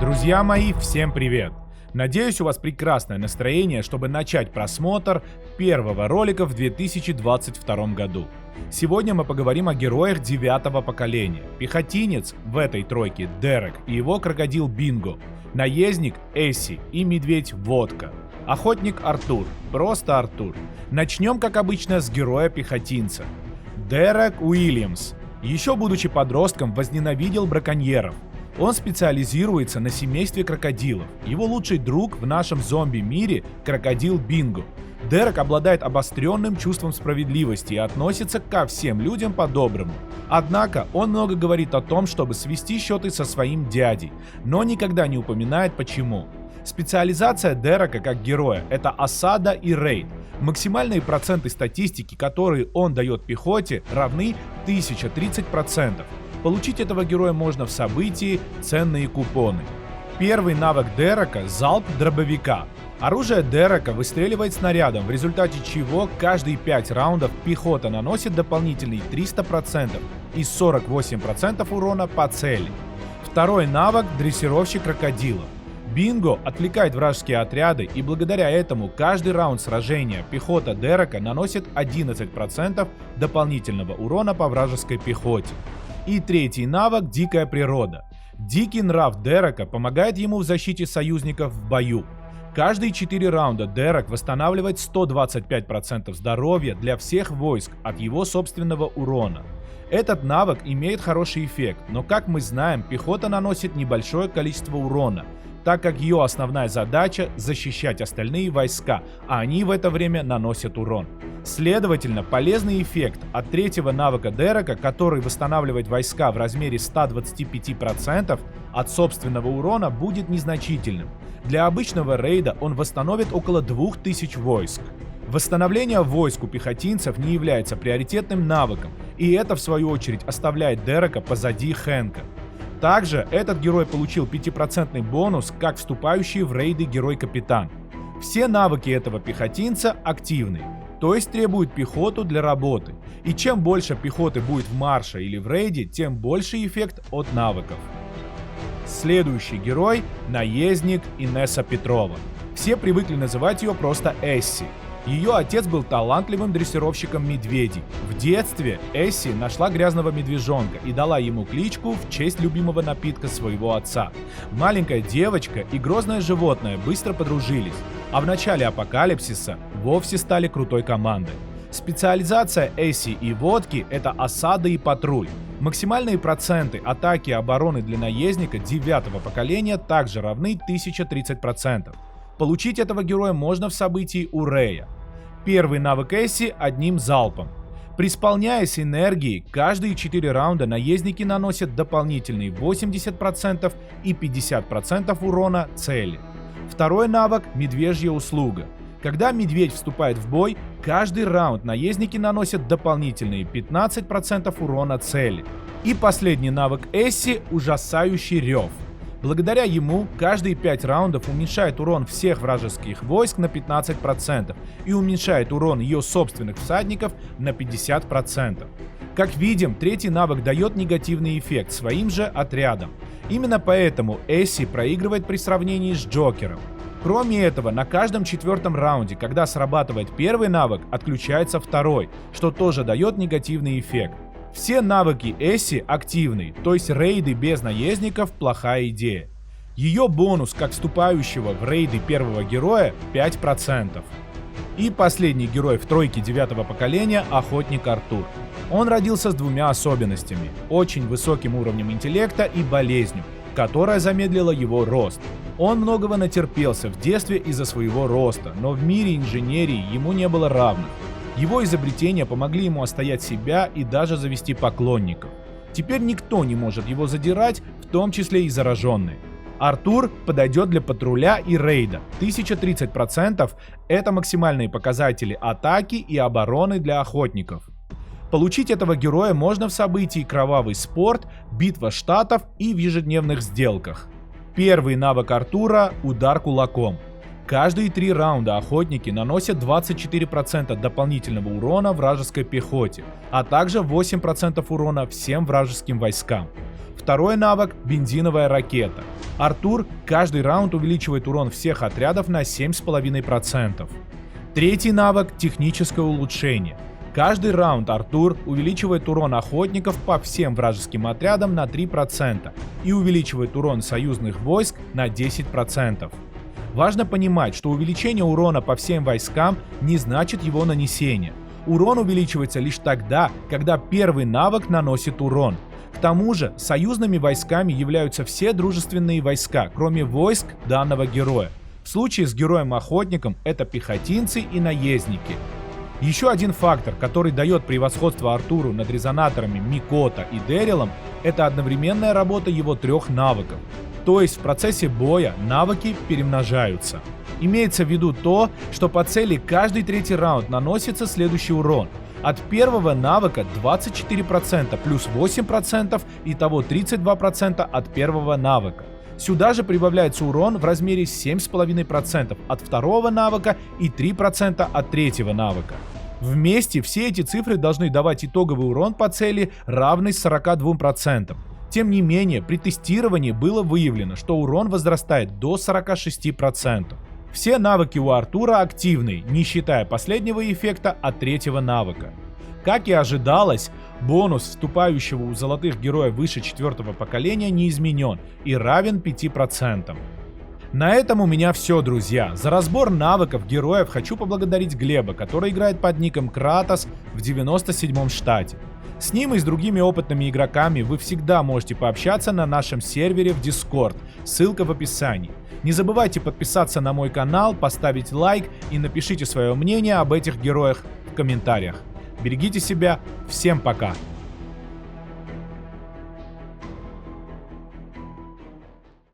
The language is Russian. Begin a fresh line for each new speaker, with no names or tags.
Друзья мои, всем привет! Надеюсь, у вас прекрасное настроение, чтобы начать просмотр первого ролика в 2022 году. Сегодня мы поговорим о героях 9-го поколения. Пехотинец в этой тройке Дерек и его крокодил Бинго, наездник Эсси и медведь Водка, охотник Артур, просто Артур. Начнем, как обычно, с героя-пехотинца. Дерек Уильямс, еще будучи подростком, возненавидел браконьеров. Он специализируется на семействе крокодилов. Его лучший друг в нашем зомби-мире – крокодил Бинго. Дерек обладает обостренным чувством справедливости и относится ко всем людям по-доброму. Однако он много говорит о том, чтобы свести счеты со своим дядей, но никогда не упоминает почему. Специализация Дерека как героя – это осада и рейд. Максимальные проценты статистики, которые он дает пехоте, равны 1030%. Получить этого героя можно в событии «Ценные купоны». Первый навык Дерека – залп дробовика. Оружие Дерека выстреливает снарядом, в результате чего каждые 5 раундов пехота наносит дополнительные 300% и 48% урона по цели. Второй навык – дрессировщик крокодилов. Бинго отвлекает вражеские отряды, и благодаря этому каждый раунд сражения пехота Дерека наносит 11% дополнительного урона по вражеской пехоте. И третий навык – дикая природа. Дикий нрав Дерека помогает ему в защите союзников в бою. Каждые 4 раунда Дерек восстанавливает 125% здоровья для всех войск от его собственного урона. Этот навык имеет хороший эффект, но, как мы знаем, пехота наносит небольшое количество урона, так как ее основная задача – защищать остальные войска, а они в это время наносят урон. Следовательно, полезный эффект от третьего навыка Дерека, который восстанавливает войска в размере 125% от собственного урона, будет незначительным. Для обычного рейда он восстановит около 2000 войск. Восстановление войск у пехотинцев не является приоритетным навыком, и это в свою очередь оставляет Дерека позади Хэнка. Также этот герой получил 5% бонус, как вступающий в рейды герой-капитан. Все навыки этого пехотинца активны, то есть требуют пехоту для работы. И чем больше пехоты будет в марше или в рейде, тем больше эффект от навыков. Следующий герой – наездник Инесса Петрова. Все привыкли называть ее просто Эсси. Ее отец был талантливым дрессировщиком медведей. В детстве Эсси нашла грязного медвежонка и дала ему кличку в честь любимого напитка своего отца. Маленькая девочка и грозное животное быстро подружились, а в начале апокалипсиса вовсе стали крутой командой. Специализация Эсси и Водки – это осада и патруль. Максимальные проценты атаки и обороны для наездника 9-го поколения также равны 1030%. Получить этого героя можно в событии у Рэя. Первый навык Эсси одним залпом. Преисполняясь энергией, каждые 4 раунда наездники наносят дополнительные 80% и 50% урона цели. Второй навык – медвежья услуга. Когда медведь вступает в бой, каждый раунд наездники наносят дополнительные 15% урона цели. И последний навык Эсси – ужасающий рев. Благодаря ему каждые 5 раундов уменьшает урон всех вражеских войск на 15% и уменьшает урон ее собственных всадников на 50%. Как видим, третий навык дает негативный эффект своим же отрядам. Именно поэтому Эсси проигрывает при сравнении с Джокером. Кроме этого, на каждом 4-м раунде, когда срабатывает первый навык, отключается второй, что тоже дает негативный эффект. Все навыки Эсси активны, то есть рейды без наездников – плохая идея. Ее бонус как вступающего в рейды первого героя – 5%. И последний герой в тройке 9-го поколения – охотник Артур. Он родился с двумя особенностями – очень высоким уровнем интеллекта и болезнью, которая замедлила его рост. Он многого натерпелся в детстве из-за своего роста, но в мире инженерии ему не было равных. Его изобретения помогли ему отстоять себя и даже завести поклонников. Теперь никто не может его задирать, в том числе и зараженные. Артур подойдет для патруля и рейда. 1030% – это максимальные показатели атаки и обороны для охотников. Получить этого героя можно в событии «Кровавый спорт», «Битва штатов» и в ежедневных сделках. Первый навык Артура – удар кулаком. Каждые 3 раунда охотники наносят 24% дополнительного урона вражеской пехоте, а также 8% урона всем вражеским войскам. Второй навык – бензиновая ракета. Артур каждый раунд увеличивает урон всех отрядов на 7,5%. Третий навык — техническое улучшение. Каждый раунд Артур увеличивает урон охотников по всем вражеским отрядам на 3% и увеличивает урон союзных войск на 10%. Важно понимать, что увеличение урона по всем войскам не значит его нанесение. Урон увеличивается лишь тогда, когда первый навык наносит урон. К тому же, союзными войсками являются все дружественные войска, кроме войск данного героя. В случае с героем-охотником это пехотинцы и наездники. Еще один фактор, который дает превосходство Артуру над резонаторами Микото и Дэрилом, это одновременная работа его 3 навыков. То есть в процессе боя навыки перемножаются. Имеется в виду то, что по цели каждый третий раунд наносится следующий урон. От первого навыка 24% плюс 8%, итого 32% от первого навыка. Сюда же прибавляется урон в размере 7,5% от второго навыка и 3% от третьего навыка. Вместе все эти цифры должны давать итоговый урон по цели, равный 42%. Тем не менее, при тестировании было выявлено, что урон возрастает до 46%. Все навыки у Артура активны, не считая последнего эффекта от третьего навыка. Как и ожидалось, бонус вступающего у золотых героев выше 4-го поколения не изменен и равен 5%. На этом у меня все, друзья. За разбор навыков героев хочу поблагодарить Глеба, который играет под ником Кратос в 97-м штате. С ним и с другими опытными игроками вы всегда можете пообщаться на нашем сервере в Discord, ссылка в описании. Не забывайте подписаться на мой канал, поставить лайк и напишите свое мнение об этих героях в комментариях. Берегите себя, всем пока!